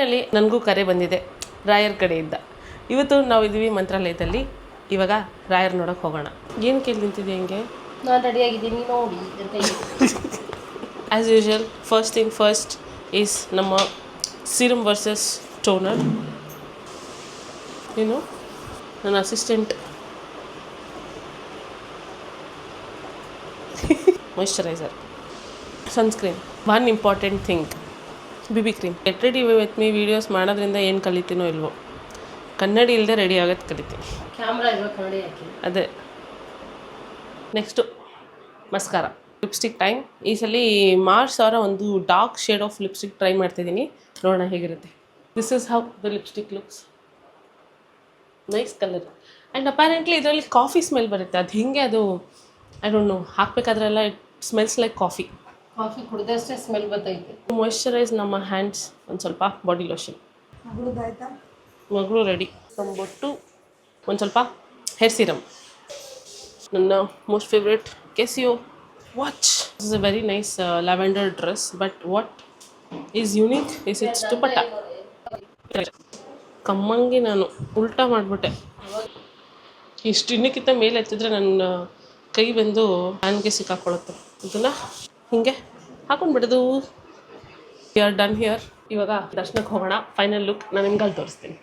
Finally ನನಗೂ ಕರೆ ಬಂದಿದೆ ರಾಯರ್ ಕಡೆಯಿಂದ. ಇವತ್ತು ನಾವು ಇದ್ದೀವಿ ಮಂತ್ರಾಲಯದಲ್ಲಿ. ಇವಾಗ ರಾಯರ್ ನೋಡೋಕೆ ಹೋಗೋಣ. ಏನು ಕೇಳಿ ನಿಂತಿದೆ ಹಿಂಗೆ? ನಾನು ರೆಡಿಯಾಗಿದ್ದೀನಿ ನೋಡಿ. As usual first thing first is ನಮ್ಮ ಸೀರಮ್ ವರ್ಸಸ್ ಟೋನರ್. ಏನು ನನ್ನ assistant moisturiser, sunscreen, one important thing BB cream. Get ready with me videos ಮಾಡೋದ್ರಿಂದ ಏನು ಕಲಿತೀನೋ ಇಲ್ವೋ, ಕನ್ನಡಿ ಇಲ್ಲದೆ ರೆಡಿ ಆಗೋದು ಕಲಿತೀನಿ. ಕ್ಯಾಮ್ರಾ ಇವಾಗ ಕನ್ನಡಿ ಹಾಕಿ. ಅದೇ ನೆಕ್ಸ್ಟು ಮಸ್ಕಾರ, ಲಿಪ್ಸ್ಟಿಕ್ ಟೈಮ್. ಈ ಸಲ ಮಾರ್ಚ್ ಅವರ ಒಂದು dark shade of lipstick try ಮಾಡ್ತಿದ್ದೀನಿ, ನೋಡೋಣ ಹೇಗಿರುತ್ತೆ. This is how the lipstick looks. Nice colour. And apparently ಇದರಲ್ಲಿ ಕಾಫಿ ಸ್ಮೆಲ್ ಬರುತ್ತೆ. ಅದು ಹಿಂಗೆ ಅದು ಐ ಡೋಂಟ್ ನೋ, ಹಾಕಬೇಕಾದ್ರೆಲ್ಲ it smells like coffee. Coffee ಕುಡಿದಷ್ಟೇ ಸ್ಮೆಲ್ ಬರ್ತೈತೆ. ಮಾಯಿಶ್ಚರೈಸ್ ನಮ್ಮ ಹ್ಯಾಂಡ್ಸ್, ಒಂದು ಸ್ವಲ್ಪ ಬಾಡಿ ಲೋಷನ್. ಮಗಳು ರೆಡಿ. ಬೊಟ್ಟು, ಒಂದು ಸ್ವಲ್ಪ ಹೇರ್ ಸೀರಮ್, ನನ್ನ most favourite Casio watch. This is a very nice lavender dress, but what is unique is its dupatta. ಕಮ್ಮಂಗೆ ನಾನು ಉಲ್ಟಾ ಮಾಡಿಬಿಟ್ಟೆ. ಇಷ್ಟು ಇನ್ನಕ್ಕಿಂತ ಮೇಲೆ ಎತ್ತಿದ್ರೆ ನನ್ನ ಕೈ ಬಂದು ಫ್ಯಾನ್ಗೆ ಸಿಕ್ಕಾಕೊಳ್ಳುತ್ತೆ. ಇದನ್ನು ಹಿಂಗೆ ಹಾಕೊಂಡ್ಬಿಡೋದು. We are done here. ಇವಾಗ ದರ್ಶನಕ್ಕೆ ಹೋಗೋಣ. ಫೈನಲ್ ಲುಕ್ ನಾನು ನಿಮ್ಗೆ ಅಲ್ಲಿ ತೋರಿಸ್ತೀನಿ.